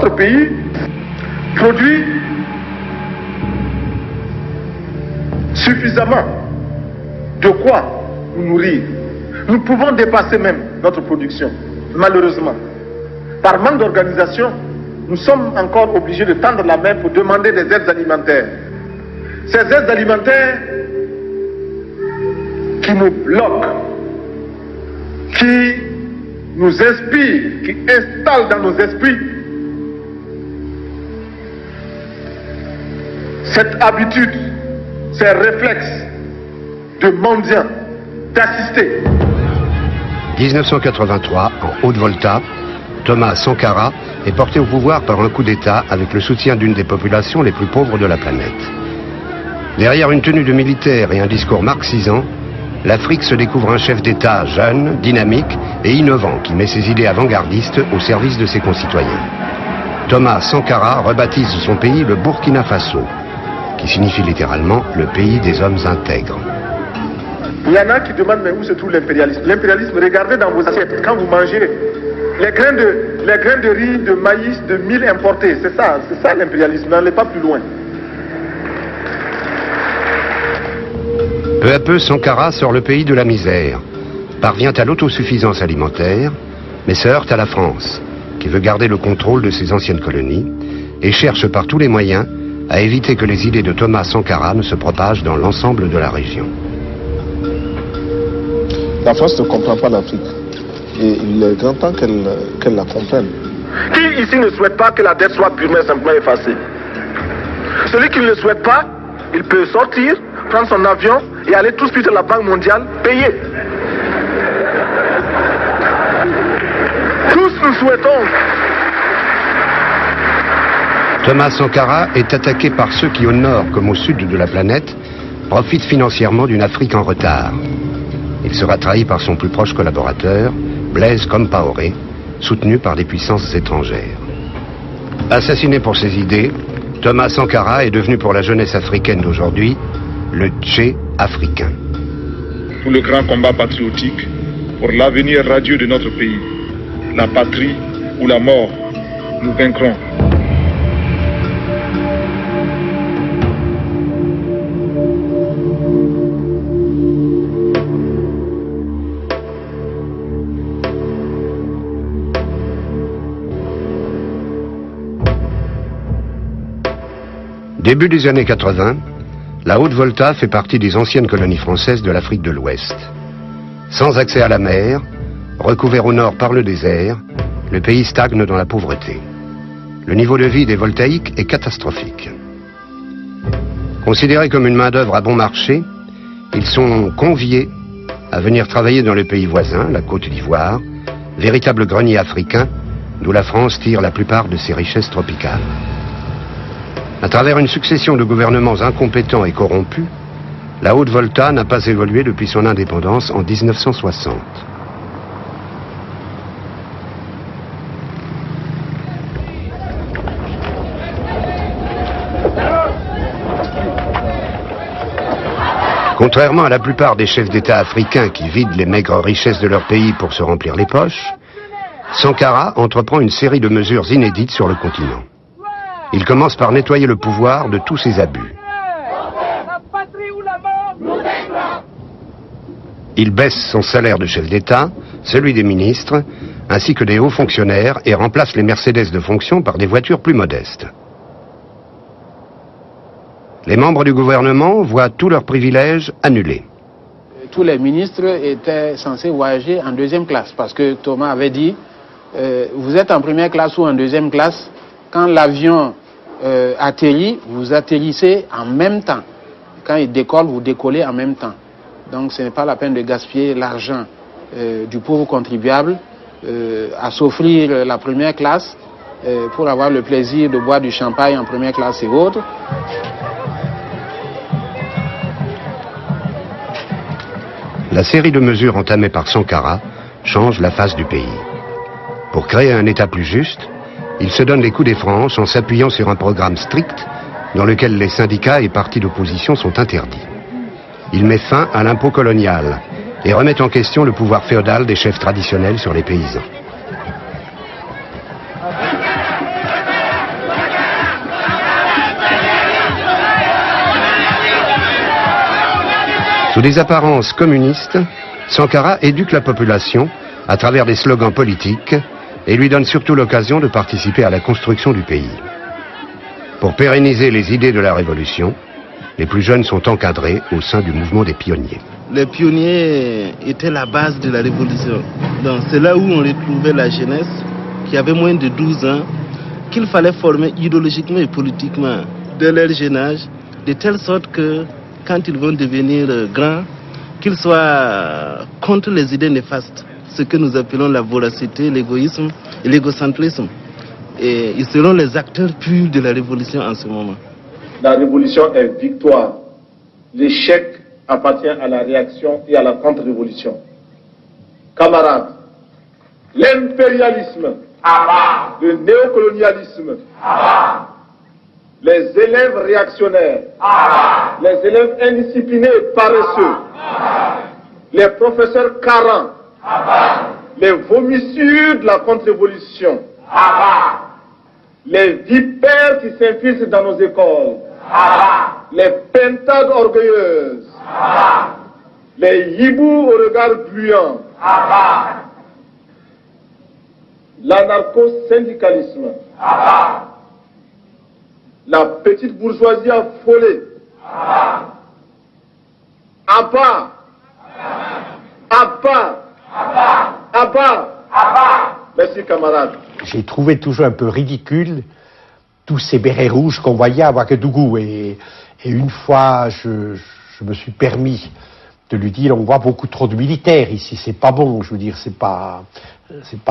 notre pays produit suffisamment de quoi nous nourrir. Nous pouvons dépasser même notre production, malheureusement. Par manque d'organisation, nous sommes encore obligés de tendre la main pour demander des aides alimentaires. Ces aides alimentaires qui nous bloquent, qui nous inspirent, qui installent dans nos esprits cette habitude, ces réflexes de mendiants, d'assister. 1983, en Haute-Volta, Thomas Sankara est porté au pouvoir par un coup d'État avec le soutien d'une des populations les plus pauvres de la planète. Derrière une tenue de militaire et un discours marxisant, l'Afrique se découvre un chef d'État jeune, dynamique et innovant qui met ses idées avant-gardistes au service de ses concitoyens. Thomas Sankara rebaptise son pays le Burkina Faso, qui signifie littéralement le pays des hommes intègres. Il y en a qui demandent mais où se trouve l'impérialisme. L'impérialisme, regardez dans vos assiettes, quand vous mangez les grains de riz, de maïs, de mil importés, c'est ça l'impérialisme, n'allez pas plus loin. Peu à peu, Sankara sort le pays de la misère, parvient à l'autosuffisance alimentaire, mais se heurte à la France, qui veut garder le contrôle de ses anciennes colonies, et cherche par tous les moyens à éviter que les idées de Thomas Sankara ne se propagent dans l'ensemble de la région. La France ne comprend pas l'Afrique. Et il est grand temps qu'elle la comprenne. Qui ici ne souhaite pas que la dette soit purement et simplement effacée? Celui qui ne le souhaite pas, il peut sortir, prendre son avion et aller tout de suite à la Banque mondiale, payer. Tous nous souhaitons. Thomas Sankara est attaqué par ceux qui, au nord comme au sud de la planète, profitent financièrement d'une Afrique en retard. Il sera trahi par son plus proche collaborateur, Blaise Compaoré, soutenu par des puissances étrangères. Assassiné pour ses idées, Thomas Sankara est devenu pour la jeunesse africaine d'aujourd'hui le Tché africain. Pour le grand combat patriotique, pour l'avenir radieux de notre pays, la patrie ou la mort, nous vaincrons. Début des années 80, la Haute-Volta fait partie des anciennes colonies françaises de l'Afrique de l'Ouest. Sans accès à la mer, recouvert au nord par le désert, le pays stagne dans la pauvreté. Le niveau de vie des voltaïques est catastrophique. Considérés comme une main-d'œuvre à bon marché, ils sont conviés à venir travailler dans le pays voisin, la Côte d'Ivoire, véritable grenier africain d'où la France tire la plupart de ses richesses tropicales. À travers une succession de gouvernements incompétents et corrompus, la Haute-Volta n'a pas évolué depuis son indépendance en 1960. Contrairement à la plupart des chefs d'État africains qui vident les maigres richesses de leur pays pour se remplir les poches, Sankara entreprend une série de mesures inédites sur le continent. Il commence par nettoyer le pouvoir de tous ses abus. Il baisse son salaire de chef d'État, celui des ministres, ainsi que des hauts fonctionnaires et remplace les Mercedes de fonction par des voitures plus modestes. Les membres du gouvernement voient tous leurs privilèges annulés. Tous les ministres étaient censés voyager en deuxième classe parce que Thomas avait dit vous êtes en première classe ou en deuxième classe. Quand l'avion atterrit, vous atterrissez en même temps. Quand il décolle, vous décollez en même temps. Donc ce n'est pas la peine de gaspiller l'argent du pauvre contribuable à s'offrir la première classe pour avoir le plaisir de boire du champagne en première classe et autres. La série de mesures entamées par Sankara change la face du pays. Pour créer un État plus juste, il se donne les coups des franches en s'appuyant sur un programme strict dans lequel les syndicats et partis d'opposition sont interdits. Il met fin à l'impôt colonial et remet en question le pouvoir féodal des chefs traditionnels sur les paysans. Sous des apparences communistes, Sankara éduque la population à travers des slogans politiques et lui donne surtout l'occasion de participer à la construction du pays. Pour pérenniser les idées de la révolution, les plus jeunes sont encadrés au sein du mouvement des pionniers. Les pionniers étaient la base de la révolution. Donc c'est là où on retrouvait la jeunesse qui avait moins de 12 ans, qu'il fallait former idéologiquement et politiquement dès leur jeune âge, de telle sorte que quand ils vont devenir grands, qu'ils soient contre les idées néfastes, ce que nous appelons la voracité, l'égoïsme et l'égocentrisme. Et ils seront les acteurs purs de la révolution en ce moment. La révolution est victoire. L'échec appartient à la réaction et à la contre-révolution. Camarades, l'impérialisme, le néocolonialisme, les élèves réactionnaires, les élèves indisciplinés et paresseux, les professeurs carents, les vomissures de la contre-révolution, les vipères qui s'infiltrent dans nos écoles, les pentades orgueilleuses, les hiboux au regard bruyant, l'anarcho-syndicalisme, la petite bourgeoisie affolée, à bas, merci camarades. J'ai trouvé toujours un peu ridicule tous ces bérets rouges qu'on voyait à Ouagadougou. Et une fois, je me suis permis de lui dire, on voit beaucoup trop de militaires ici, c'est pas bon, je veux dire, c'est pas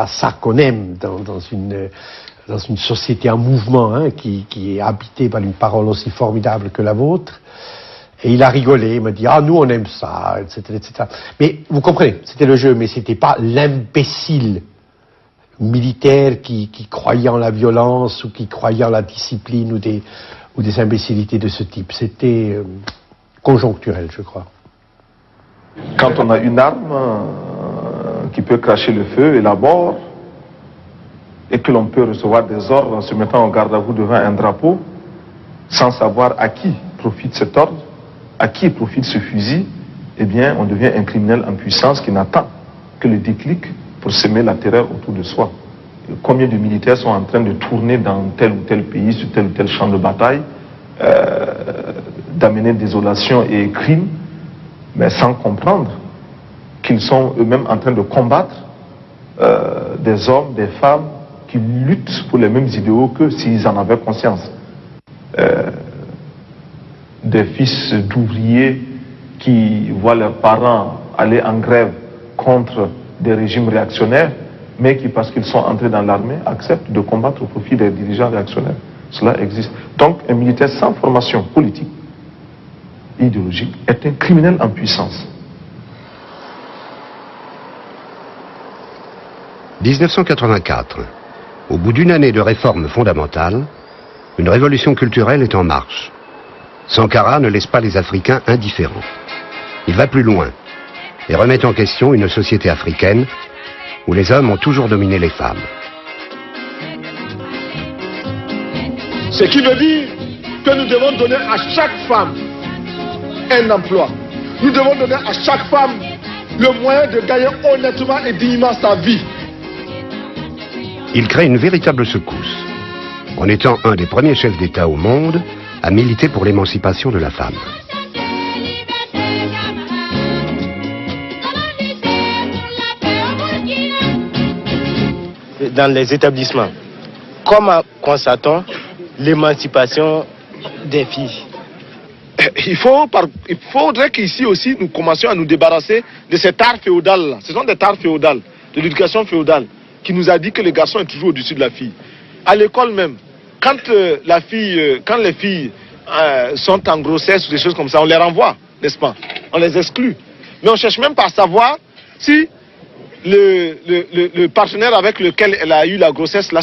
ça qu'on aime dans une société en mouvement, hein, qui est habitée par une parole aussi formidable que la vôtre. Et il a rigolé, il m'a dit, ah, nous on aime ça, etc., etc. Mais vous comprenez, c'était le jeu, mais c'était pas l'imbécile militaire qui croyait en la violence ou qui croyait en la discipline ou des imbécilités de ce type. C'était conjoncturel, je crois. Quand on a une arme qui peut cracher le feu et l'abord, et que l'on peut recevoir des ordres en se mettant en garde à vous devant un drapeau, sans savoir à qui profite cet ordre, à qui profite ce fusil, eh bien, on devient un criminel en puissance qui n'attend que le déclic pour semer la terreur autour de soi. Combien de militaires sont en train de tourner dans tel ou tel pays, sur tel ou tel champ de bataille, d'amener désolation et crime, mais sans comprendre qu'ils sont eux-mêmes en train de combattre des hommes, des femmes qui luttent pour les mêmes idéaux qu'eux s'ils en avaient conscience. Des fils d'ouvriers qui voient leurs parents aller en grève contre des régimes réactionnaires, mais qui, parce qu'ils sont entrés dans l'armée, acceptent de combattre au profit des dirigeants réactionnaires. Cela existe. Donc, un militaire sans formation politique, idéologique, est un criminel en puissance. 1984. Au bout d'une année de réformes fondamentales, une révolution culturelle est en marche. Sankara ne laisse pas les Africains indifférents. Il va plus loin et remet en question une société africaine où les hommes ont toujours dominé les femmes. Ce qui veut dire que nous devons donner à chaque femme un emploi. Nous devons donner à chaque femme le moyen de gagner honnêtement et dignement sa vie. Il crée une véritable secousse, en étant un des premiers chefs d'État au monde à militer pour l'émancipation de la femme. Dans les établissements, comment constatons l'émancipation des filles? Il faudrait qu'ici aussi nous commencions à nous débarrasser de cet art féodal-là. Ce sont des arts féodales, de l'éducation féodale, qui nous a dit que le garçon est toujours au-dessus de la fille. À l'école même, quand les filles sont en grossesse ou des choses comme ça, on les renvoie, n'est-ce pas? On les exclut. Mais on ne cherche même pas à savoir si le partenaire avec lequel elle a eu la grossesse là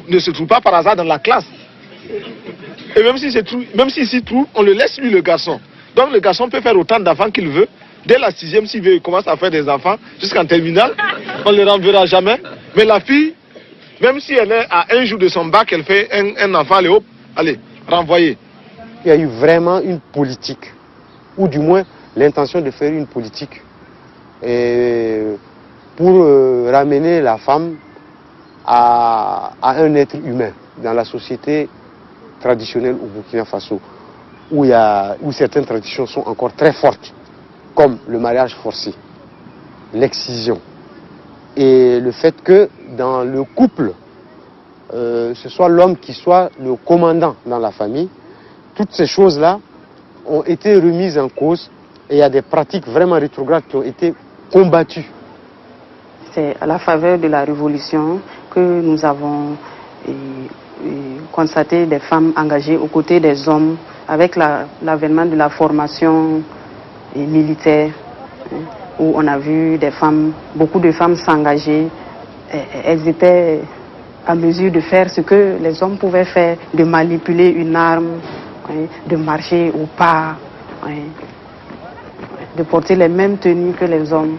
ne se trouve pas par hasard dans la classe. Et même s'il s'y trouve, on le laisse lui, le garçon. Donc le garçon peut faire autant d'enfants qu'il veut. Dès la 6e, s'il veut, il commence à faire des enfants jusqu'en terminale. On ne les renverra jamais. Mais la fille, même si elle est à un jour de son bac, elle fait un enfant, allez, renvoyé. Il y a eu vraiment une politique, ou du moins l'intention de faire une politique pour ramener la femme à un être humain dans la société traditionnelle au Burkina Faso, où certaines traditions sont encore très fortes, comme le mariage forcé, l'excision, et le fait que dans le couple, ce soit l'homme qui soit le commandant dans la famille. Toutes ces choses-là ont été remises en cause et il y a des pratiques vraiment rétrogrades qui ont été combattues. C'est à la faveur de la révolution que nous avons constaté des femmes engagées aux côtés des hommes avec l'avènement de la formation militaire, où on a vu beaucoup de femmes s'engager. Elles étaient à mesure de faire ce que les hommes pouvaient faire, de manipuler une arme, de marcher au pas, de porter les mêmes tenues que les hommes.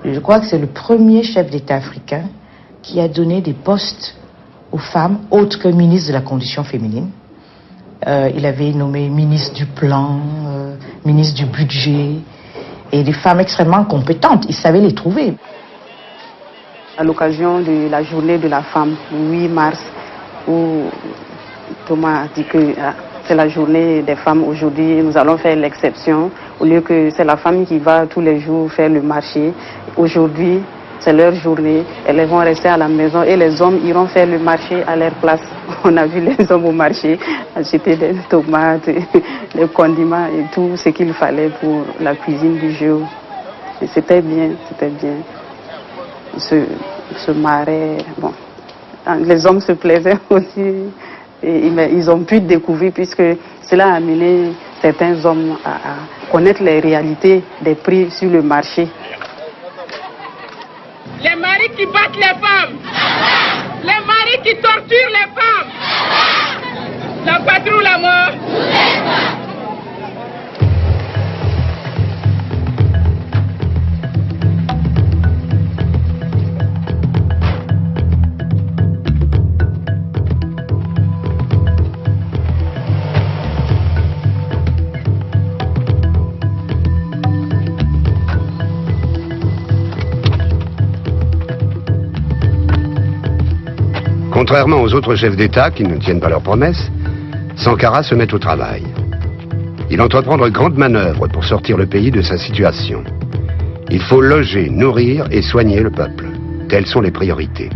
Je crois que c'est le premier chef d'État africain qui a donné des postes aux femmes autres que ministre de la condition féminine. Il avait nommé ministre du plan, ministre du budget, et des femmes extrêmement compétentes. Il savait les trouver. À l'occasion de la journée de la femme, le 8 mars, où Thomas a dit que c'est la journée des femmes aujourd'hui, nous allons faire l'exception. Au lieu que c'est la femme qui va tous les jours faire le marché, aujourd'hui c'est leur journée, elles vont rester à la maison et les hommes iront faire le marché à leur place. On a vu les hommes au marché acheter des tomates, des condiments et tout ce qu'il fallait pour la cuisine du jour. Et c'était bien, c'était bien. Se marraient, bon. Les hommes se plaisaient aussi, et ils ont pu découvrir, puisque cela a amené certains hommes à connaître les réalités des prix sur le marché. Les maris qui battent les femmes, les maris qui torturent les femmes, la patrie ou la mort. Contrairement aux autres chefs d'État qui ne tiennent pas leurs promesses, Sankara se met au travail. Il entreprend de grandes manœuvres pour sortir le pays de sa situation. Il faut loger, nourrir et soigner le peuple. Telles sont les priorités.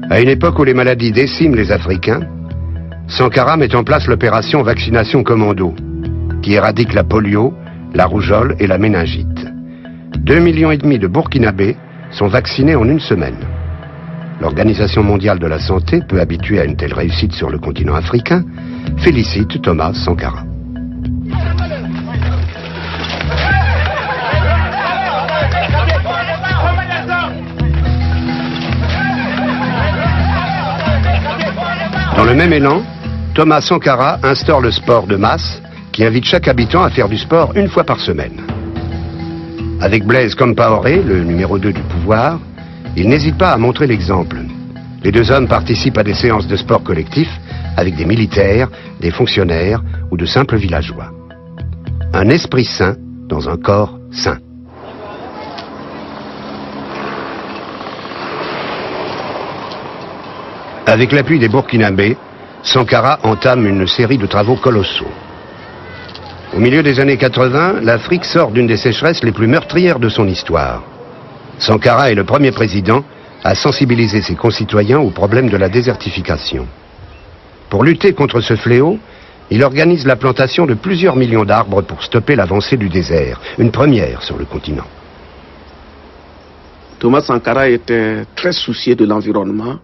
À une époque où les maladies déciment les Africains, Sankara met en place l'opération Vaccination Commando, qui éradique la polio, la rougeole et la méningite. 2,5 millions de Burkinabés sont vaccinés en une semaine. L'Organisation mondiale de la santé, peu habituée à une telle réussite sur le continent africain, félicite Thomas Sankara. Dans le même élan, Thomas Sankara instaure le sport de masse qui invite chaque habitant à faire du sport une fois par semaine. Avec Blaise Compaoré, le numéro 2 du pouvoir, il n'hésite pas à montrer l'exemple. Les deux hommes participent à des séances de sport collectif avec des militaires, des fonctionnaires ou de simples villageois. Un esprit sain dans un corps sain. Avec l'appui des Burkinabés, Sankara entame une série de travaux colossaux. Au milieu des années 80, l'Afrique sort d'une des sécheresses les plus meurtrières de son histoire. Sankara est le premier président à sensibiliser ses concitoyens au problème de la désertification. Pour lutter contre ce fléau, il organise la plantation de plusieurs millions d'arbres pour stopper l'avancée du désert, une première sur le continent. Thomas Sankara était très soucieux de l'environnement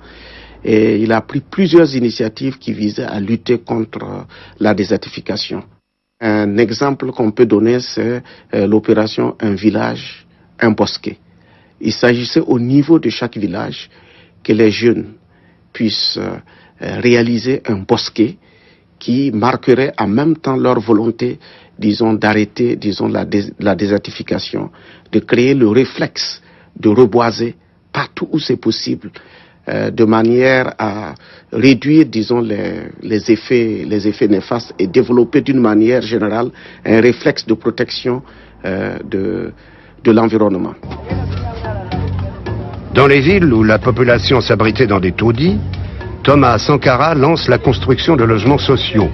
et il a pris plusieurs initiatives qui visaient à lutter contre la désertification. Un exemple qu'on peut donner, c'est l'opération Un village, un bosquet. Il s'agissait au niveau de chaque village que les jeunes puissent réaliser un bosquet qui marquerait en même temps leur volonté, disons, d'arrêter, disons, la désertification, de créer le réflexe de reboiser partout où c'est possible de manière à réduire, disons, les effets néfastes et développer d'une manière générale un réflexe de protection de l'environnement. Dans les villes où la population s'abritait dans des taudis, Thomas Sankara lance la construction de logements sociaux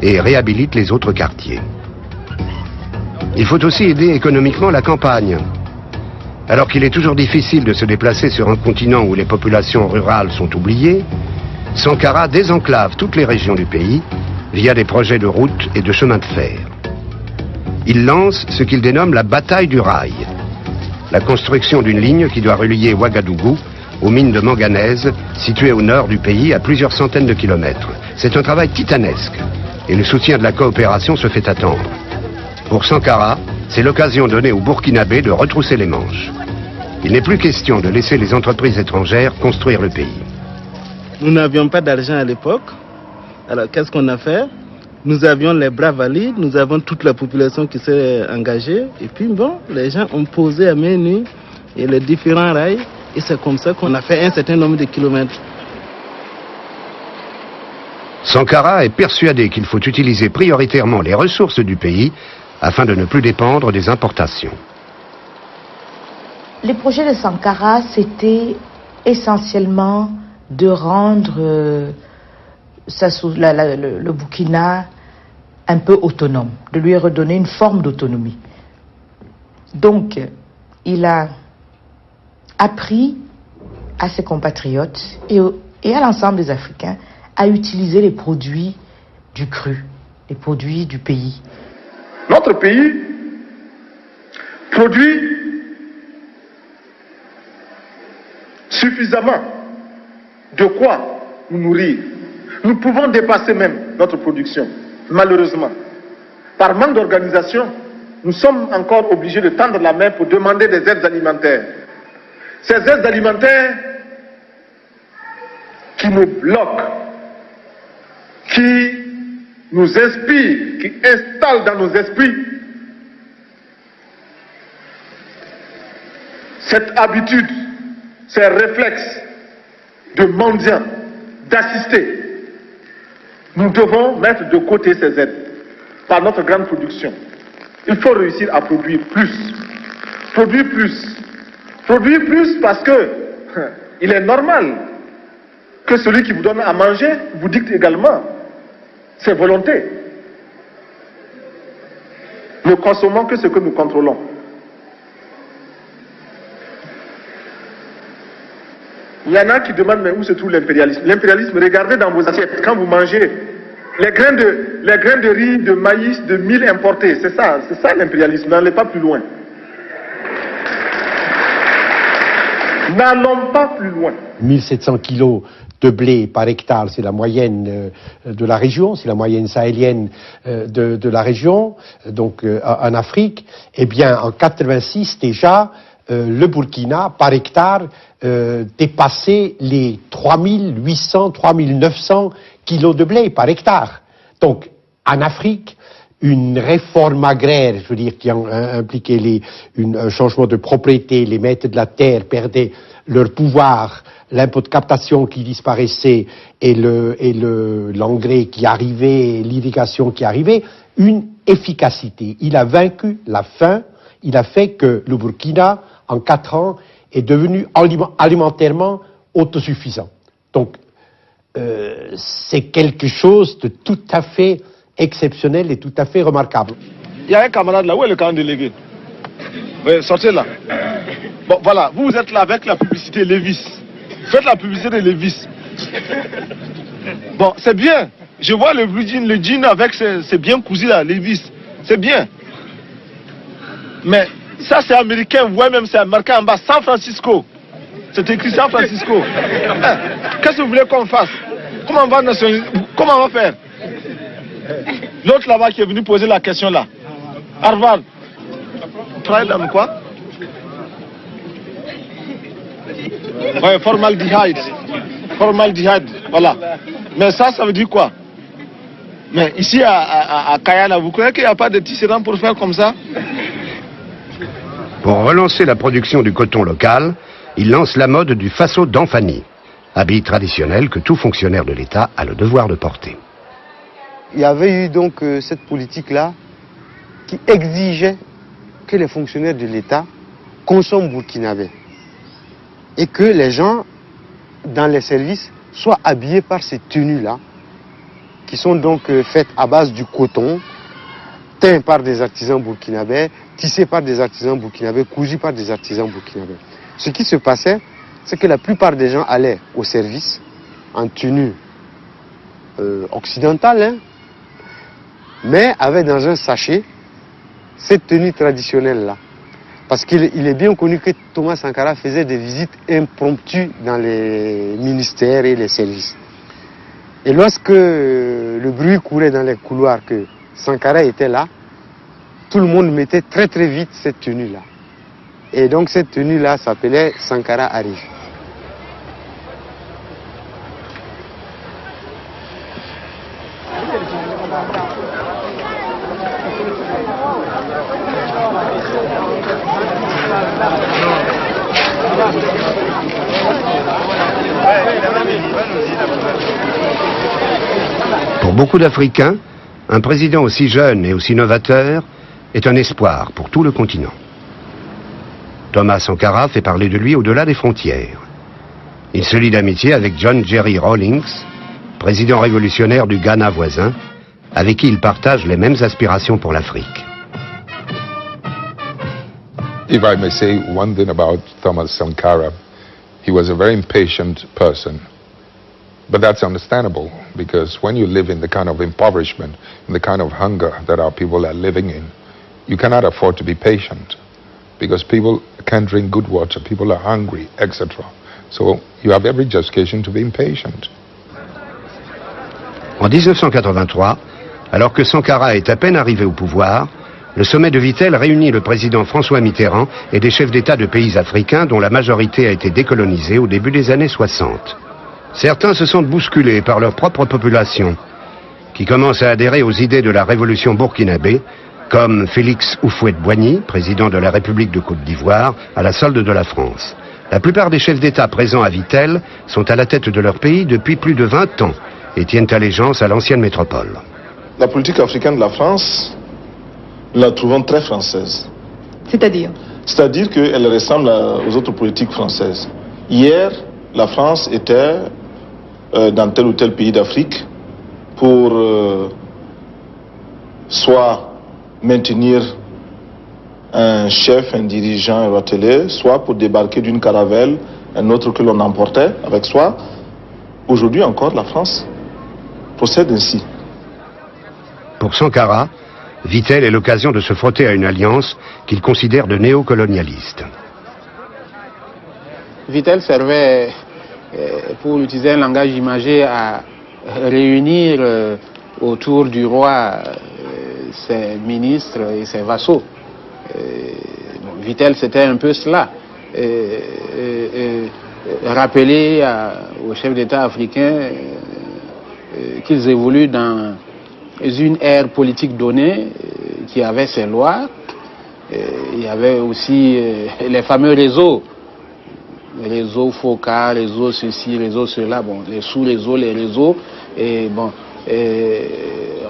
et réhabilite les autres quartiers. Il faut aussi aider économiquement la campagne. Alors qu'il est toujours difficile de se déplacer sur un continent où les populations rurales sont oubliées, Sankara désenclave toutes les régions du pays via des projets de routes et de chemins de fer. Il lance ce qu'il dénomme la bataille du rail, la construction d'une ligne qui doit relier Ouagadougou aux mines de manganèse situées au nord du pays à plusieurs centaines de kilomètres. C'est un travail titanesque et le soutien de la coopération se fait attendre. Pour Sankara, c'est l'occasion donnée aux Burkinabés de retrousser les manches. Il n'est plus question de laisser les entreprises étrangères construire le pays. Nous n'avions pas d'argent à l'époque. Alors qu'est-ce qu'on a fait? Nous avions les bras valides, nous avons toute la population qui s'est engagée. Et puis bon, les gens ont posé à main nue et les différents rails. Et c'est comme ça qu'on a fait un certain nombre de kilomètres. Sankara est persuadé qu'il faut utiliser prioritairement les ressources du pays afin de ne plus dépendre des importations. Les projets de Sankara, c'était essentiellement de rendre le Burkina un peu autonome, de lui redonner une forme d'autonomie. Donc, il a appris à ses compatriotes et à l'ensemble des Africains à utiliser les produits du cru, les produits du pays. Notre pays produit suffisamment de quoi nous nourrir. Nous pouvons dépasser même notre production, malheureusement. Par manque d'organisation, nous sommes encore obligés de tendre la main pour demander des aides alimentaires. Ces aides alimentaires qui nous bloquent, qui nous inspirent, qui installent dans nos esprits cette habitude, ces réflexes de mendiants, d'assister. Nous devons mettre de côté ces aides par notre grande production. Il faut réussir à produire plus. Produire plus. Produire plus parce que il est normal que celui qui vous donne à manger vous dicte également ses volontés. Ne consommons que ce que nous contrôlons. Il y en a qui demandent mais où se trouve l'impérialisme? L'impérialisme, regardez dans vos assiettes, quand vous mangez les grains de riz, de maïs, de mil importés, c'est ça l'impérialisme, n'allez pas plus loin. N'allons pas plus loin. 1700 kilos de blé par hectare, c'est la moyenne de la région, c'est la moyenne sahélienne de la région, donc en Afrique. Eh bien, en 86 déjà, le Burkina, par hectare, dépassait les 3800, 3900 kilos de blé par hectare. Donc, en Afrique, une réforme agraire, je veux dire, qui impliquait un changement de propriété, les maîtres de la terre perdaient leur pouvoir, l'impôt de captation qui disparaissait et l'engrais qui arrivait, l'irrigation qui arrivait, une efficacité. Il a vaincu la faim, il a fait que le Burkina, en 4 ans, est devenu alimentairement autosuffisant. Donc, c'est quelque chose de tout à fait exceptionnel et tout à fait remarquable. Il y a un camarade là, où est le camarade délégué? Oui, sortez là. Bon, voilà, vous êtes là avec la publicité Levis. Faites la publicité de Levis. Bon, c'est bien. Je vois le jean avec c'est bien cousu là, Levis. C'est bien. Mais ça c'est américain, ouais, même c'est marqué en bas, San Francisco. C'est écrit San Francisco. Qu'est-ce que vous voulez qu'on fasse? Comment on va nationaliser? Comment on va faire? L'autre là-bas qui est venu poser la question là. Harvard. Travaille dans quoi? Ouais, formaldehyde. Formaldehyde, voilà. Mais ça veut dire quoi? Mais ici à Kayana, vous croyez qu'il n'y a pas de tisserand pour faire comme ça? Pour relancer la production du coton local, il lance la mode du faso d'Anfani. habit traditionnel que tout fonctionnaire de l'État a le devoir de porter. Il y avait eu donc cette politique-là qui exigeait que les fonctionnaires de l'État consomment burkinabé et que les gens dans les services soient habillés par ces tenues-là qui sont donc faites à base du coton, teints par des artisans burkinabés, tissés par des artisans burkinabés, cousus par des artisans burkinabés. Ce qui se passait, c'est que la plupart des gens allaient au service en tenue occidentale, hein, mais avaient dans un sachet cette tenue traditionnelle-là. Parce qu'il est bien connu que Thomas Sankara faisait des visites impromptues dans les ministères et les services. Et lorsque le bruit courait dans les couloirs que Sankara était là, tout le monde mettait très très vite cette tenue-là. Et donc cette tenue-là s'appelait Sankara arrive. Pour beaucoup d'Africains, un président aussi jeune et aussi novateur est un espoir pour tout le continent. Thomas Sankara fait parler de lui au-delà des frontières. Il se lie d'amitié avec John Jerry Rawlings, président révolutionnaire du Ghana voisin, avec qui il partage les mêmes aspirations pour l'Afrique. If I may say one thing about Thomas Sankara, he was a very impatient person. But that's understandable, because when you live in the kind of impoverishment, in the kind of hunger that our people are living in, you cannot afford to be patient, because people can't drink good water, people are hungry, etc. So you have every justification to be impatient. En 1983, alors que Sankara est à peine arrivé au pouvoir, le sommet de Vittel réunit le président François Mitterrand et des chefs d'État de pays africains dont la majorité a été décolonisée au début des années 60. Certains se sentent bousculés par leur propre population, qui commence à adhérer aux idées de la révolution burkinabé, comme Félix Houphouët-Boigny, président de la République de Côte d'Ivoire, à la solde de la France. La plupart des chefs d'État présents à Vittel sont à la tête de leur pays depuis plus de 20 ans et tiennent allégeance à l'ancienne métropole. La politique africaine de la France, nous la trouvons très française. C'est-à-dire? C'est-à-dire qu'elle ressemble aux autres politiques françaises. Hier, la France était dans tel ou tel pays d'Afrique pour soit maintenir un chef, un dirigeant, un ratelé, soit pour débarquer d'une caravelle, un autre que l'on emportait avec soi. Aujourd'hui encore, la France procède ainsi. Pour Sankara, Vittel est l'occasion de se frotter à une alliance qu'il considère de néocolonialiste. Vittel servait, pour utiliser un langage imagé, à réunir autour du roi ses ministres et ses vassaux. Vittel, c'était un peu cela. Rappeler aux chefs d'État africains qu'ils évoluent dans une ère politique donnée qui avait ses lois. Il y avait aussi les fameux réseaux. Réseau FOCA, réseau ceci, réseau cela, bon, les sous-réseaux, les réseaux, et bon,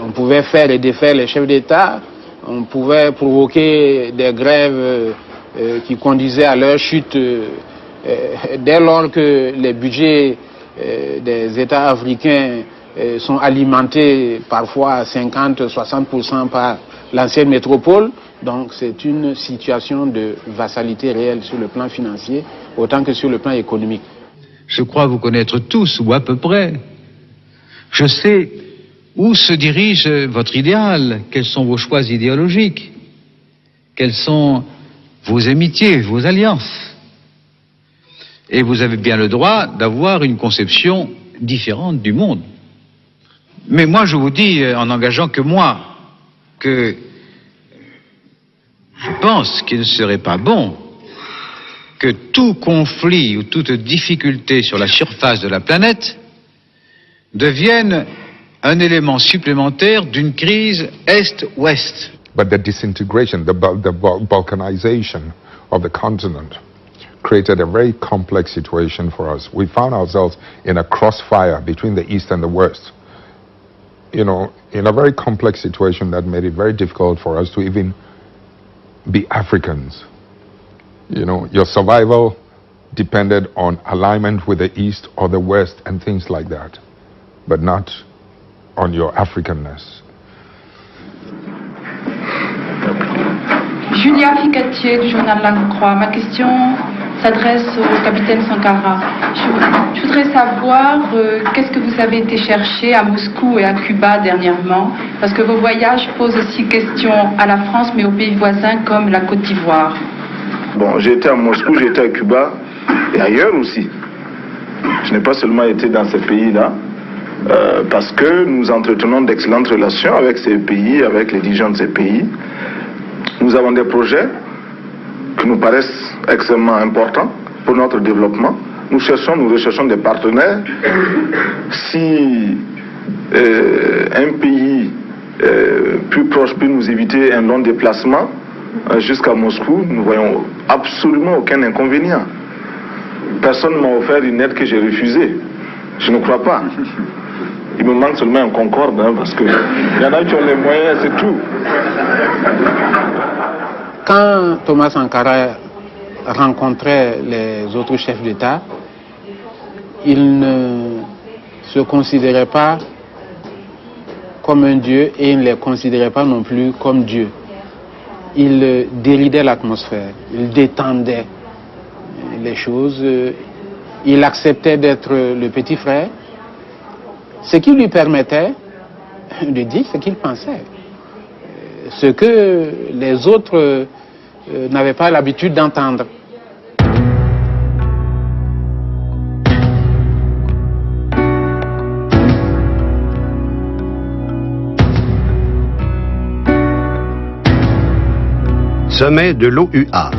on pouvait faire et défaire les chefs d'État, on pouvait provoquer des grèves qui conduisaient à leur chute dès lors que les budgets des États africains sont alimentés parfois à 50-60% par l'ancienne métropole. Donc c'est une situation de vassalité réelle sur le plan financier, autant que sur le plan économique. Je crois vous connaître tous, ou à peu près. Je sais où se dirige votre idéal, quels sont vos choix idéologiques, quelles sont vos amitiés, vos alliances. Et vous avez bien le droit d'avoir une conception différente du monde. Mais moi, je vous dis, en engageant que moi, que je pense qu'il ne serait pas bon que tout conflit ou toute difficulté sur la surface de la planète devienne un élément supplémentaire d'une crise Est-Ouest. But the disintegration, the balkanization of the continent created a very complex situation for us. We found ourselves in a crossfire between the East and the West. You know, in a very complex situation that made it very difficult for us to even be Africans. You know, your survival depended on alignment with the East or the West and things like that, but not on your Africanness. Julia Ficatier du journal La Croix. Ma question s'adresse au capitaine Sankara. Je voudrais savoir qu'est-ce que vous avez été chercher à Moscou et à Cuba dernièrement, parce que vos voyages posent aussi question à la France, mais aux pays voisins comme la Côte d'Ivoire. Bon, j'ai été à Moscou, j'ai été à Cuba et ailleurs aussi. Je n'ai pas seulement été dans ces pays-là, parce que nous entretenons d'excellentes relations avec ces pays, avec les dirigeants de ces pays. Nous avons des projets qui nous paraissent extrêmement importants pour notre développement. Nous recherchons des partenaires. Si un pays plus proche peut nous éviter un long déplacement jusqu'à Moscou, nous ne voyons absolument aucun inconvénient. Personne ne m'a offert une aide que j'ai refusée. Je ne crois pas. Il me manque seulement un Concorde, parce qu'il y en a qui ont les moyens, c'est tout. Quand Thomas Sankara rencontrait les autres chefs d'État, il ne se considérait pas comme un dieu et il ne les considérait pas non plus comme Dieu. Il déridait l'atmosphère, il détendait les choses, il acceptait d'être le petit frère, ce qui lui permettait de dire ce qu'il pensait, ce que les autres n'avaient pas l'habitude d'entendre. Sommet de l'OUA,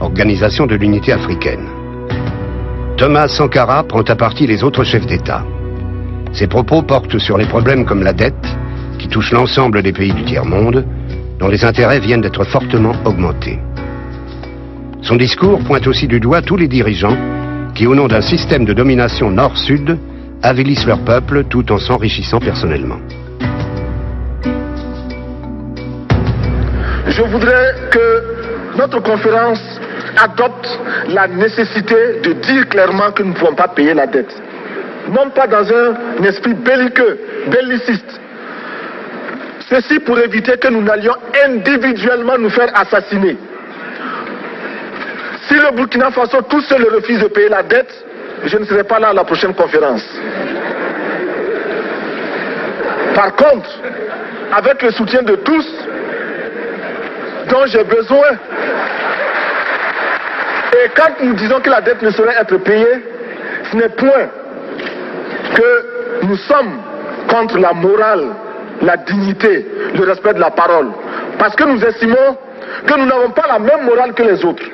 Organisation de l'Unité africaine. Thomas Sankara prend à partie les autres chefs d'État. Ses propos portent sur les problèmes comme la dette, qui touche l'ensemble des pays du tiers-monde, dont les intérêts viennent d'être fortement augmentés. Son discours pointe aussi du doigt tous les dirigeants qui, au nom d'un système de domination nord-sud, avilissent leur peuple tout en s'enrichissant personnellement. Je voudrais que notre conférence adopte la nécessité de dire clairement que nous ne pouvons pas payer la dette. Non pas dans un esprit belliqueux, belliciste. Ceci pour éviter que nous n'allions individuellement nous faire assassiner. Si le Burkina Faso tout seul refuse de payer la dette, je ne serai pas là à la prochaine conférence. Par contre, avec le soutien de tous, dont j'ai besoin, et quand nous disons que la dette ne saurait être payée, ce n'est point que nous sommes contre la morale, la dignité, le respect de la parole. Parce que nous estimons que nous n'avons pas la même morale que les autres.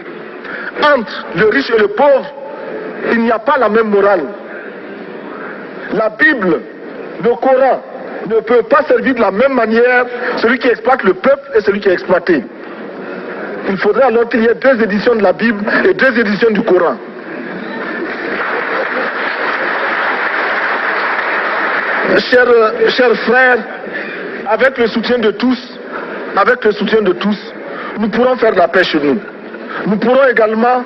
Entre le riche et le pauvre, il n'y a pas la même morale. La Bible, le Coran, ne peut pas servir de la même manière celui qui exploite le peuple et celui qui est exploité. Il faudrait alors qu'il y ait 2 éditions de la Bible et 2 éditions du Coran. Chers frères, avec le soutien de tous, nous pourrons faire de la paix chez nous. Nous pourrons également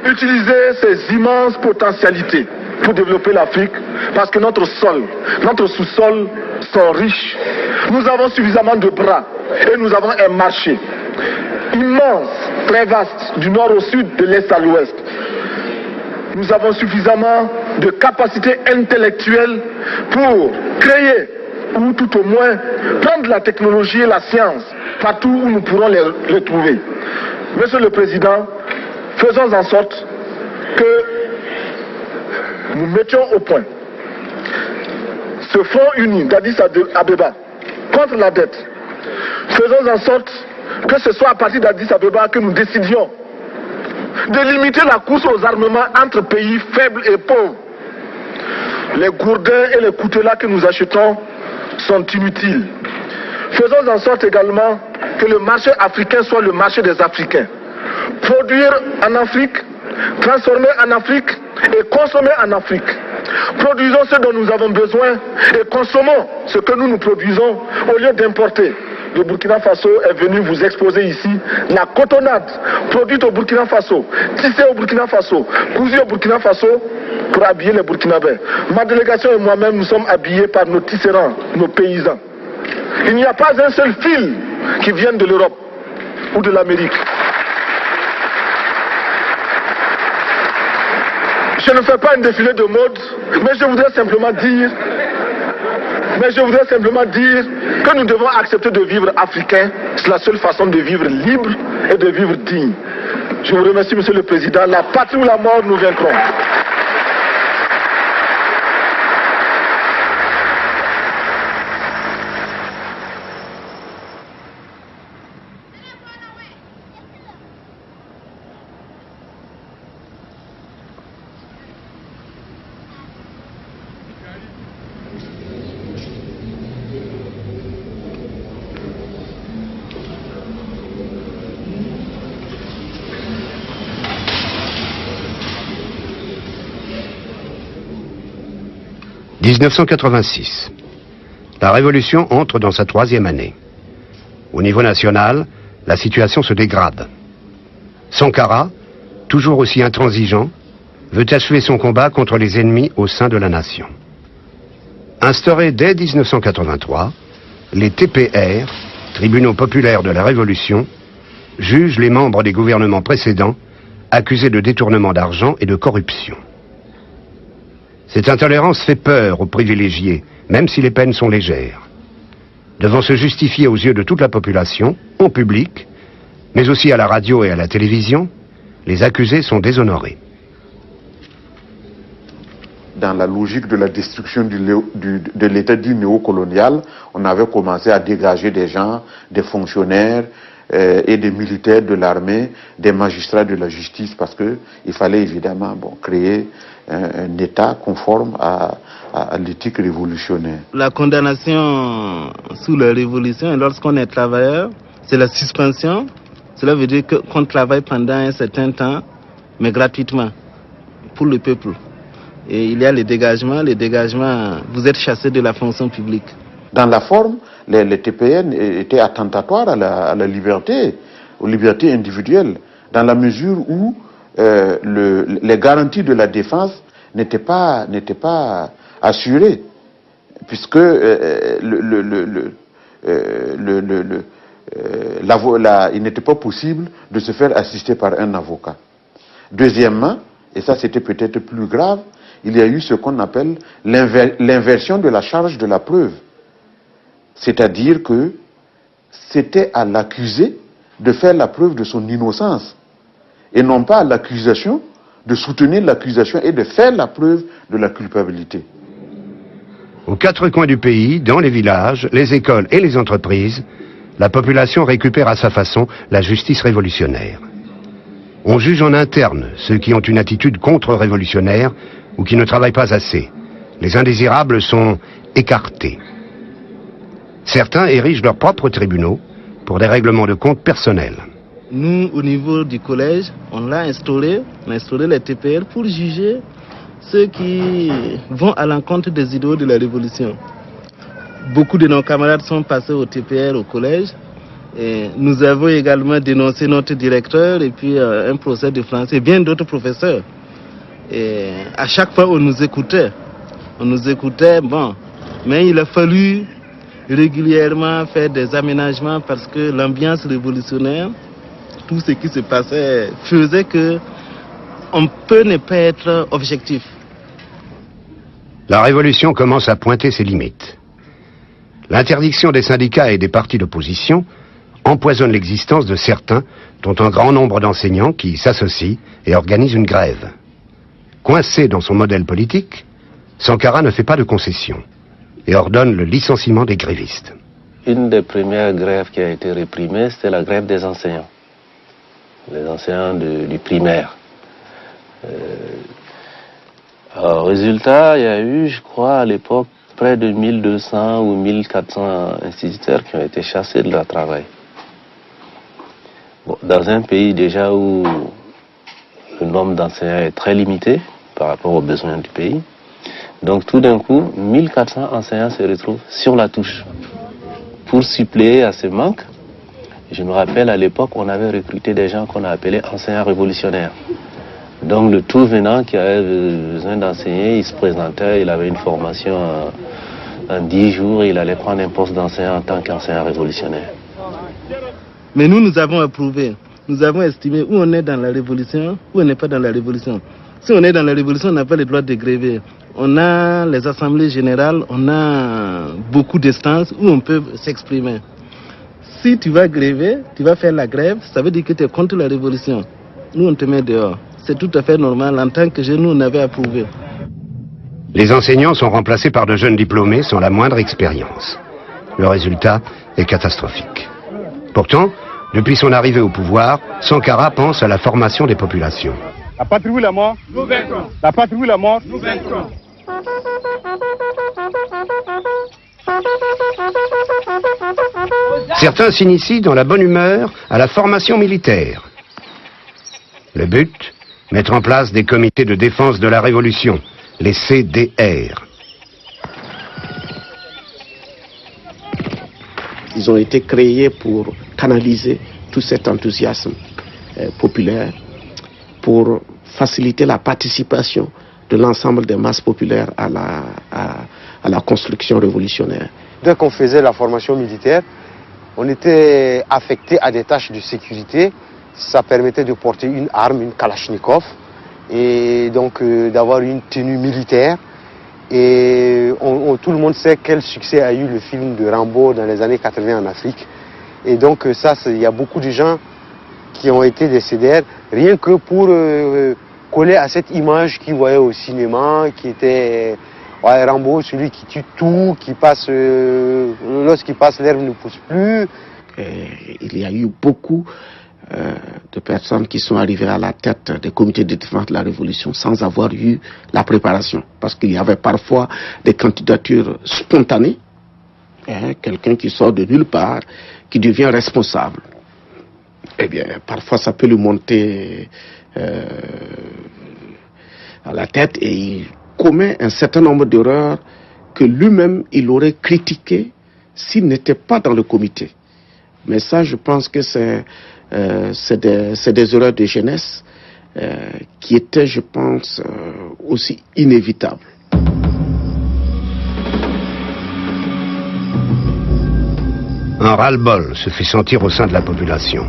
utiliser ces immenses potentialités pour développer l'Afrique, parce que notre sous-sol sont riches. Nous avons suffisamment de bras et nous avons un marché immense, très vaste, du nord au sud, de l'est à l'ouest. Nous avons suffisamment de capacités intellectuelles pour créer, ou tout au moins prendre la technologie et la science partout où nous pourrons les trouver. Monsieur le Président, faisons en sorte que nous mettions au point ce front uni d'Addis Abeba contre la dette. Faisons en sorte que ce soit à partir d'Addis Abeba que nous décidions de limiter la course aux armements entre pays faibles et pauvres. Les gourdins et les coutelas que nous achetons sont inutiles. Faisons en sorte également que le marché africain soit le marché des Africains. Produire en Afrique, transformer en Afrique et consommer en Afrique. Produisons ce dont nous avons besoin et consommons ce que nous produisons au lieu d'importer. Le Burkina Faso est venu vous exposer ici la cotonnade produite au Burkina Faso, tissée au Burkina Faso, cousue au Burkina Faso pour habiller les Burkinabés. Ma délégation et moi-même, nous sommes habillés par nos tisserands, nos paysans. Il n'y a pas un seul fil qui vienne de l'Europe ou de l'Amérique. Je ne fais pas un défilé de mode, mais je voudrais simplement dire que nous devons accepter de vivre africain. C'est la seule façon de vivre libre et de vivre digne. Je vous remercie, Monsieur le Président. La patrie ou la mort, nous vaincrons. « 1986. La révolution entre dans sa 3e année. Au niveau national, la situation se dégrade. Sankara, toujours aussi intransigeant, veut achever son combat contre les ennemis au sein de la nation. Instaurés dès 1983, les TPR, tribunaux populaires de la Révolution, jugent les membres des gouvernements précédents accusés de détournement d'argent et de corruption. Cette intolérance fait peur aux privilégiés, même si les peines sont légères. Devant se justifier aux yeux de toute la population, en public, mais aussi à la radio et à la télévision, les accusés sont déshonorés. Dans la logique de la destruction de l'État dit néocolonial, on avait commencé à dégager des gens, des fonctionnaires et des militaires de l'armée, des magistrats de la justice, parce qu'il fallait évidemment créer un État conforme à l'éthique révolutionnaire. La condamnation sous la révolution, lorsqu'on est travailleur, c'est la suspension. Cela veut dire qu'on travaille pendant un certain temps, mais gratuitement, pour le peuple. Et il y a les dégagements. Les dégagements, vous êtes chassé de la fonction publique. Dans la forme, les TPN étaient attentatoires à la liberté, aux libertés individuelles, dans la mesure où les garanties de la défense n'étaient pas assurées, puisque il n'était pas possible de se faire assister par un avocat. Deuxièmement, et ça c'était peut-être plus grave, il y a eu ce qu'on appelle l'inversion de la charge de la preuve. C'est-à-dire que c'était à l'accusé de faire la preuve de son innocence, et non pas à l'accusation de soutenir l'accusation et de faire la preuve de la culpabilité. Aux 4 coins du pays, dans les villages, les écoles et les entreprises, la population récupère à sa façon la justice révolutionnaire. On juge en interne ceux qui ont une attitude contre-révolutionnaire ou qui ne travaillent pas assez. Les indésirables sont écartés. Certains érigent leurs propres tribunaux pour des règlements de compte personnels. Nous, au niveau du collège, on a instauré les TPR pour juger ceux qui vont à l'encontre des idéaux de la révolution. Beaucoup de nos camarades sont passés au TPR au collège. Et nous avons également dénoncé notre directeur et puis un professeur de français et bien d'autres professeurs. Et à chaque fois, on nous écoutait. Mais il a fallu régulièrement faire des aménagements parce que l'ambiance révolutionnaire, tout ce qui se passait, faisait que on peut ne pas être objectif. La révolution commence à pointer ses limites. L'interdiction des syndicats et des partis d'opposition empoisonne l'existence de certains, dont un grand nombre d'enseignants qui s'associent et organisent une grève. Coincé dans son modèle politique, Sankara ne fait pas de concessions et ordonne le licenciement des grévistes. Une des premières grèves qui a été réprimée, c'était la grève des enseignants. Les enseignants du primaire. Résultat, il y a eu, je crois, à l'époque, près de 1200 ou 1400 instituteurs qui ont été chassés de leur travail. Bon, dans un pays déjà où le nombre d'enseignants est très limité par rapport aux besoins du pays, donc tout d'un coup, 1400 enseignants se retrouvent sur la touche. Pour suppléer à ce manque, je me rappelle à l'époque, on avait recruté des gens qu'on a appelés enseignants révolutionnaires. Donc le tout venant qui avait besoin d'enseigner, il se présentait, il avait une formation en 10 jours, il allait prendre un poste d'enseignant en tant qu'enseignant révolutionnaire. Mais nous avons approuvé, nous avons estimé où on est dans la révolution, où on n'est pas dans la révolution. Si on est dans la révolution, on n'a pas le droit de gréver. On a les assemblées générales, on a beaucoup d'instances où on peut s'exprimer. Si tu vas gréver, tu vas faire la grève, ça veut dire que tu es contre la révolution. Nous, on te met dehors. C'est tout à fait normal. En tant que jeunes, nous, on avait approuvé. Les enseignants sont remplacés par de jeunes diplômés sans la moindre expérience. Le résultat est catastrophique. Pourtant, depuis son arrivée au pouvoir, Sankara pense à la formation des populations. La patrie ou la mort, nous vaincrons. La patrie ou la mort, nous vaincrons. Certains s'initient dans la bonne humeur à la formation militaire. Le but, mettre en place des comités de défense de la révolution, les CDR. Ils ont été créés pour canaliser tout cet enthousiasme populaire, pour faciliter la participation de l'ensemble des masses populaires à la construction révolutionnaire. Dès qu'on faisait la formation militaire, on était affecté à des tâches de sécurité. Ça permettait de porter une arme, une Kalachnikov, et donc d'avoir une tenue militaire. Et tout le monde sait quel succès a eu le film de Rambo dans les années 80 en Afrique. Et donc ça, il y a beaucoup de gens qui ont été des CDR, rien que pour coller à cette image qu'ils voyaient au cinéma, qui était Rambo, celui qui tue tout, qui passe, lorsqu'il passe, l'herbe ne pousse plus. Et il y a eu beaucoup de personnes qui sont arrivées à la tête des comités de défense de la Révolution sans avoir eu la préparation. Parce qu'il y avait parfois des candidatures spontanées, quelqu'un qui sort de nulle part, qui devient responsable. Eh bien, parfois ça peut lui monter à la tête et il commet un certain nombre d'erreurs que lui-même il aurait critiqué s'il n'était pas dans le comité. Mais ça, je pense que c'est des erreurs de jeunesse qui étaient, je pense, aussi inévitables. Un ras-le-bol se fait sentir au sein de la population.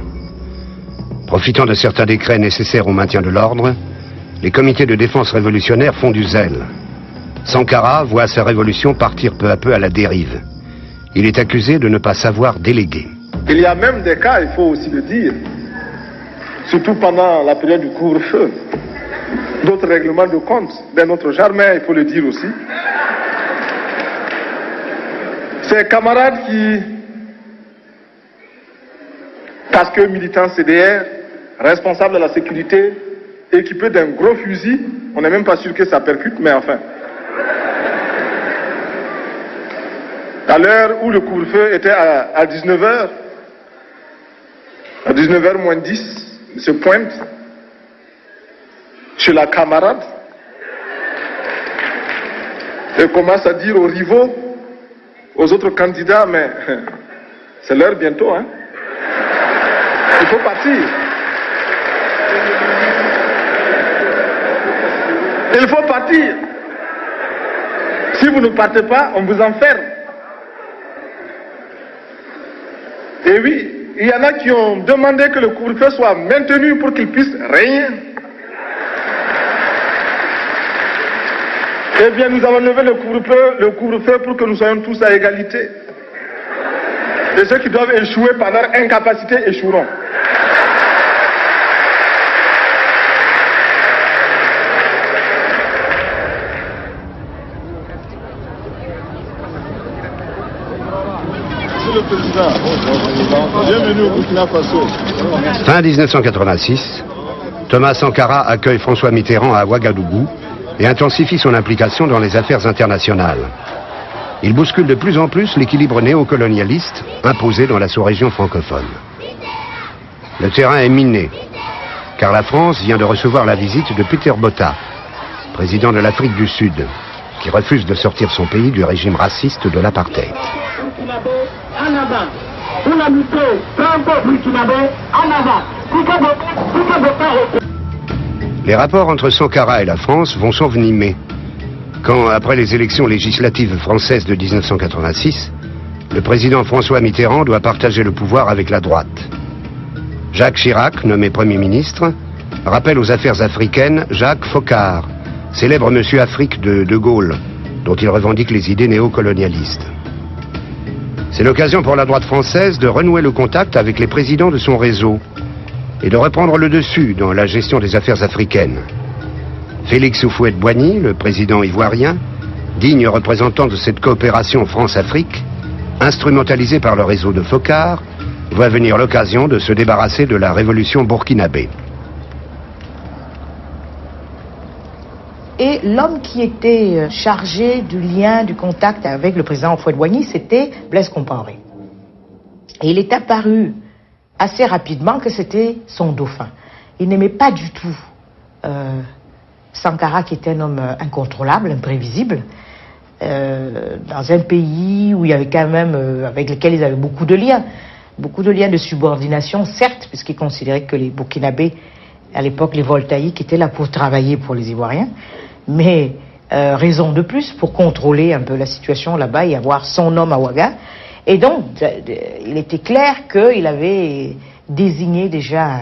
Profitant de certains décrets nécessaires au maintien de l'ordre, les comités de défense révolutionnaire font du zèle. Sankara voit sa révolution partir peu à peu à la dérive. Il est accusé de ne pas savoir déléguer. Il y a même des cas, il faut aussi le dire, surtout pendant la période du couvre-feu, d'autres règlements de compte d'un autre genre, mais il faut le dire aussi. Ces camarades qui, parce que militants CDR, responsables de la sécurité, équipés d'un gros fusil, on n'est même pas sûr que ça percute, mais enfin. À l'heure où le couvre-feu était à 19h, à 19h moins 10, il se pointe chez la camarade et commence à dire aux rivaux, aux autres candidats, mais c'est l'heure bientôt, hein. Il faut partir. Il faut partir. Si vous ne partez pas, on vous enferme. Et oui, il y en a qui ont demandé que le couvre-feu soit maintenu pour qu'ils puissent régner. Eh bien, nous avons levé le couvre-feu pour que nous soyons tous à égalité. Et ceux qui doivent échouer par leur incapacité échoueront. Monsieur le Président, bienvenue au Burkina Faso. Fin 1986, Thomas Sankara accueille François Mitterrand à Ouagadougou et intensifie son implication dans les affaires internationales. Il bouscule de plus en plus l'équilibre néocolonialiste imposé dans la sous-région francophone. Le terrain est miné, car la France vient de recevoir la visite de Peter Botha, président de l'Afrique du Sud, qui refuse de sortir son pays du régime raciste de l'apartheid. Les rapports entre Sankara et la France vont s'envenimer quand, après les élections législatives françaises de 1986, le président François Mitterrand doit partager le pouvoir avec la droite. Jacques Chirac, nommé Premier ministre, rappelle aux affaires africaines Jacques Foccart, célèbre monsieur Afrique de Gaulle, dont il revendique les idées néocolonialistes. C'est l'occasion pour la droite française de renouer le contact avec les présidents de son réseau et de reprendre le dessus dans la gestion des affaires africaines. Félix Houphouët-Boigny, le président ivoirien, digne représentant de cette coopération France-Afrique, instrumentalisé par le réseau de Foccart, voit venir l'occasion de se débarrasser de la révolution burkinabé. Et l'homme qui était chargé du lien, du contact avec le président Houphouët-Boigny, c'était Blaise Compaoré. Et il est apparu assez rapidement que c'était son dauphin. Il n'aimait pas du tout Sankara, qui était un homme incontrôlable, imprévisible, dans un pays où il y avait quand même, avec lequel ils avaient beaucoup de liens de subordination, certes, puisqu'ils considéraient que les Burkinabés, à l'époque les Voltaïques, étaient là pour travailler pour les Ivoiriens, mais raison de plus pour contrôler un peu la situation là-bas et avoir son homme à Ouaga. Et donc, il était clair qu'il avait désigné déjà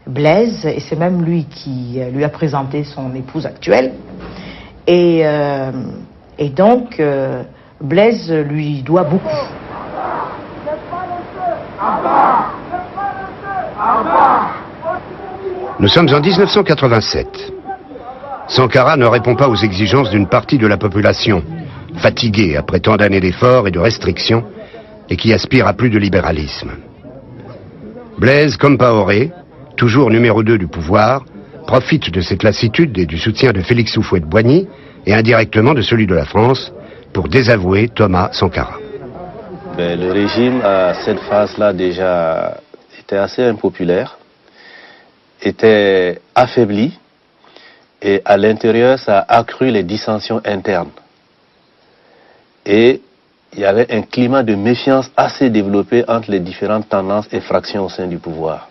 Blaise, et c'est même lui qui lui a présenté son épouse actuelle. Et donc, Blaise lui doit beaucoup. Nous sommes en 1987. Sankara ne répond pas aux exigences d'une partie de la population, fatiguée après tant d'années d'efforts et de restrictions, et qui aspire à plus de libéralisme. Blaise Compaoré, toujours numéro 2 du pouvoir, profite de cette lassitude et du soutien de Félix Houphouët-Boigny, et indirectement de celui de la France, pour désavouer Thomas Sankara. Le régime, à cette phase-là, déjà, était assez impopulaire, était affaibli, et à l'intérieur, ça a accru les dissensions internes. Et il y avait un climat de méfiance assez développé entre les différentes tendances et fractions au sein du pouvoir,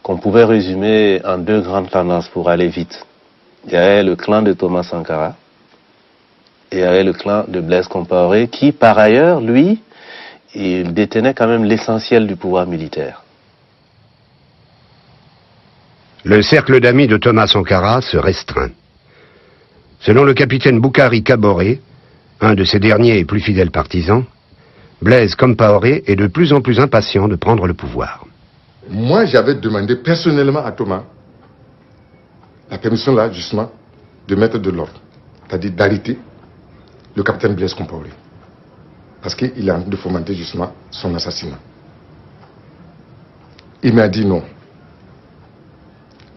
qu'on pouvait résumer en 2 grandes tendances pour aller vite. Il y avait le clan de Thomas Sankara et il y avait le clan de Blaise Compaoré qui, par ailleurs, lui, il détenait quand même l'essentiel du pouvoir militaire. Le cercle d'amis de Thomas Sankara se restreint. Selon le capitaine Boukari Kaboré, un de ses derniers et plus fidèles partisans, Blaise Compaoré est de plus en plus impatient de prendre le pouvoir. Moi, j'avais demandé personnellement à Thomas la permission là, justement, de mettre de l'ordre, c'est-à-dire d'arrêter le capitaine Blaise Compaoré, parce qu'il a de fomenter justement son assassinat. Il m'a dit non.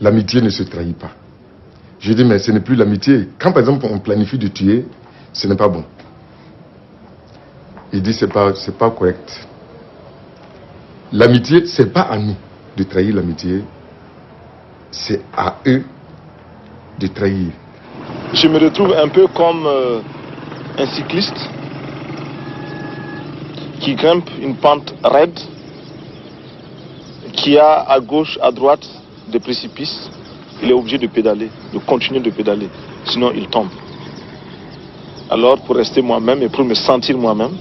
L'amitié ne se trahit pas. J'ai dit, mais ce n'est plus l'amitié. Quand par exemple on planifie de tuer, ce n'est pas bon. Il dit, c'est pas correct. L'amitié, c'est pas à nous de trahir l'amitié, c'est à eux de trahir. Je me retrouve un peu comme un cycliste qui grimpe une pente raide, qui a à gauche, à droite des précipices. Il est obligé de pédaler, de continuer de pédaler, sinon il tombe. Alors pour rester moi-même et pour me sentir moi-même,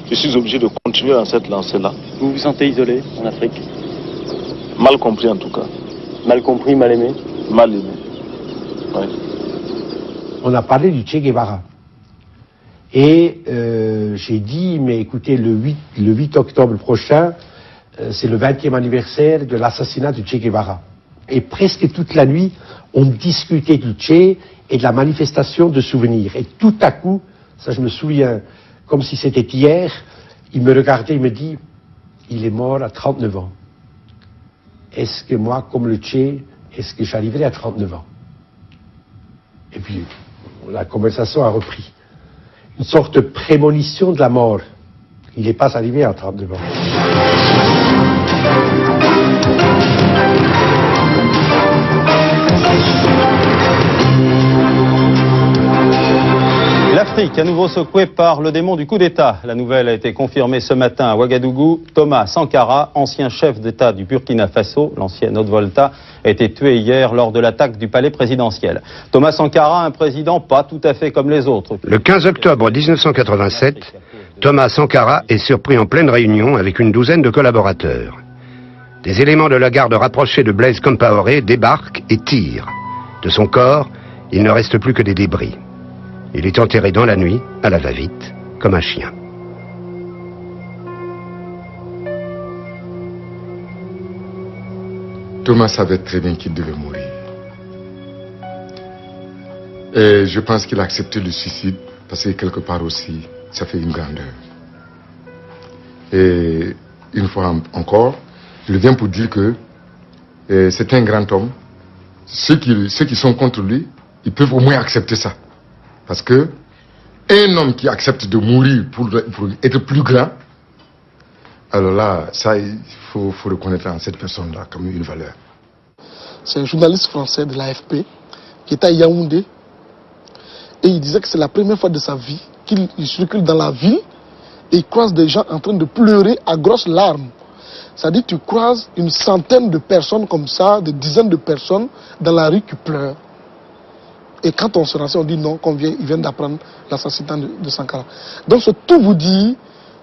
je suis obligé de continuer dans cette lancée-là. Vous vous sentez isolé en Afrique? Mal compris en tout cas. Mal compris, mal aimé? Mal aimé, oui. On a parlé du Che Guevara. Et j'ai dit, mais écoutez, le 8 octobre prochain, c'est le 20e anniversaire de l'assassinat du Che Guevara. Et presque toute la nuit, on discutait du Che et de la manifestation de souvenirs. Et tout à coup, ça je me souviens, comme si c'était hier, il me regardait et me dit, il est mort à 39 ans. Est-ce que moi, comme le Che, est-ce que j'arriverai à 39 ans? Et puis, la conversation a repris. Une sorte de prémonition de la mort. Il n'est pas arrivé à 39 ans. L'Afrique, à nouveau secouée par le démon du coup d'État. La nouvelle a été confirmée ce matin à Ouagadougou. Thomas Sankara, ancien chef d'État du Burkina Faso, l'ancienne Haute-Volta, a été tué hier lors de l'attaque du palais présidentiel. Thomas Sankara, un président pas tout à fait comme les autres. Le 15 octobre 1987, Thomas Sankara est surpris en pleine réunion avec une douzaine de collaborateurs. Des éléments de la garde rapprochée de Blaise Compaoré débarquent et tirent. De son corps, il ne reste plus que des débris. Il est enterré dans la nuit, à la va-vite, comme un chien. Thomas savait très bien qu'il devait mourir. Et je pense qu'il a accepté le suicide parce que quelque part aussi, ça fait une grandeur. Et une fois encore, je viens pour dire que c'est un grand homme. Ceux qui sont contre lui, ils peuvent au moins accepter ça. Parce que un homme qui accepte de mourir pour être plus grand, alors là, ça, il faut reconnaître en cette personne-là comme une valeur. C'est un journaliste français de l'AFP qui était à Yaoundé et il disait que c'est la première fois de sa vie qu'il circule dans la ville et il croise des gens en train de pleurer à grosses larmes. C'est-à-dire que tu croises une centaine de personnes comme ça, des dizaines de personnes dans la rue qui pleurent. Et quand on se renseigne, on dit non, ils viennent d'apprendre l'assassinat de Sankara. Donc c'est tout vous dire,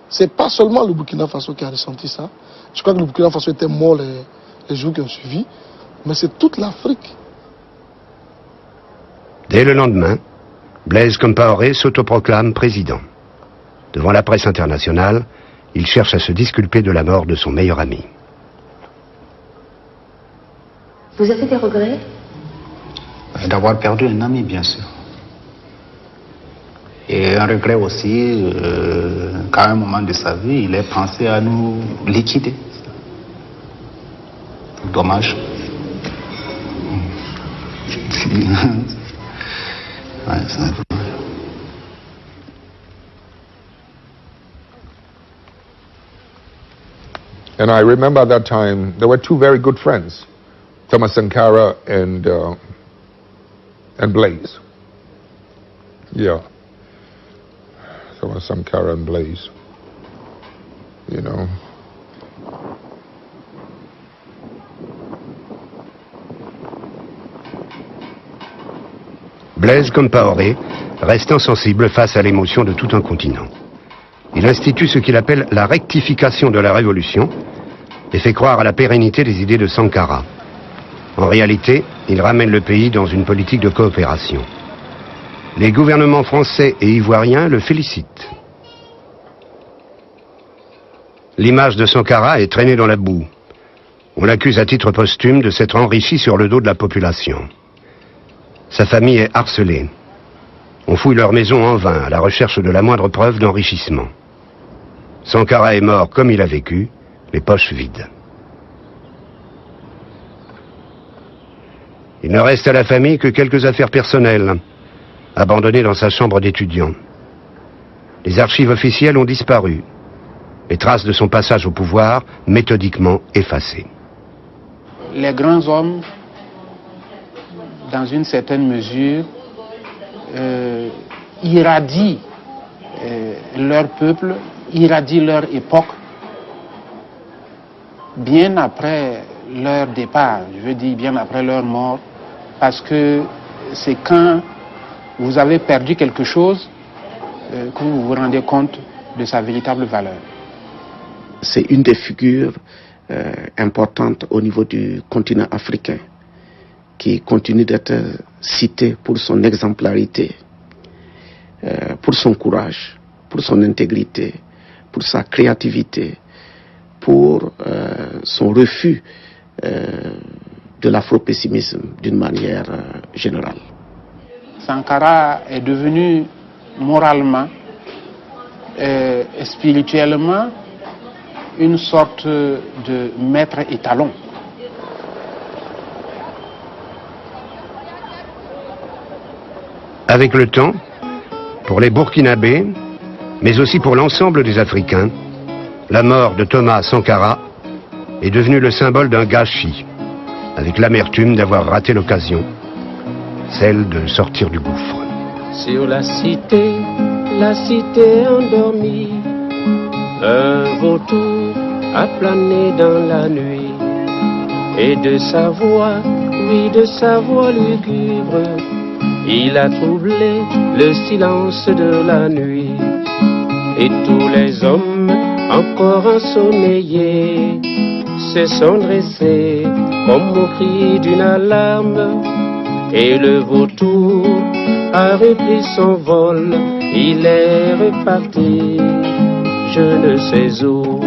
c'est pas seulement le Burkina Faso qui a ressenti ça. Je crois que le Burkina Faso était mort les jours qui ont suivi, mais c'est toute l'Afrique. Dès le lendemain, Blaise Compaoré s'autoproclame président. Devant la presse internationale, il cherche à se disculper de la mort de son meilleur ami. Vous avez des regrets? D'avoir perdu un ami, bien sûr. Et un regret aussi qu'à un moment de sa vie, il ait pensé à nous liquider. Dommage. Ouais, c'est un peu... And I remember at that time, there were two very good friends, Thomas Sankara and Blaise. Yeah. Thomas Sankara and Blaise. You know. Blaise Compaoré reste insensible face à l'émotion de tout un continent. Il institue ce qu'il appelle la rectification de la révolution et fait croire à la pérennité des idées de Sankara. En réalité, il ramène le pays dans une politique de coopération. Les gouvernements français et ivoiriens le félicitent. L'image de Sankara est traînée dans la boue. On l'accuse à titre posthume de s'être enrichi sur le dos de la population. Sa famille est harcelée. On fouille leur maison en vain à la recherche de la moindre preuve d'enrichissement. Sankara est mort comme il a vécu, les poches vides. Il ne reste à la famille que quelques affaires personnelles, abandonnées dans sa chambre d'étudiant. Les archives officielles ont disparu. Les traces de son passage au pouvoir, méthodiquement effacées. Les grands hommes, dans une certaine mesure, irradient leur peuple, irradient leur époque, bien après leur départ, je veux dire bien après leur mort, parce que c'est quand vous avez perdu quelque chose que vous vous rendez compte de sa véritable valeur. C'est une des figures importantes au niveau du continent africain, qui continue d'être cité pour son exemplarité, pour son courage, pour son intégrité, pour sa créativité, pour son refus de l'afro-pessimisme d'une manière générale. Sankara est devenu moralement et spirituellement une sorte de maître étalon. Avec le temps, pour les Burkinabés, mais aussi pour l'ensemble des Africains, la mort de Thomas Sankara est devenue le symbole d'un gâchis, avec l'amertume d'avoir raté l'occasion, celle de sortir du gouffre. Sur la cité la cité endormie. Un vautour a plané dans la nuit, et de sa voix, oui, de sa voix lugubre, il a troublé le silence de la nuit. Et tous les hommes, encore ensommeillés, se sont dressés comme au cri d'une alarme. Et le vautour a repris son vol, il est reparti, je ne sais où.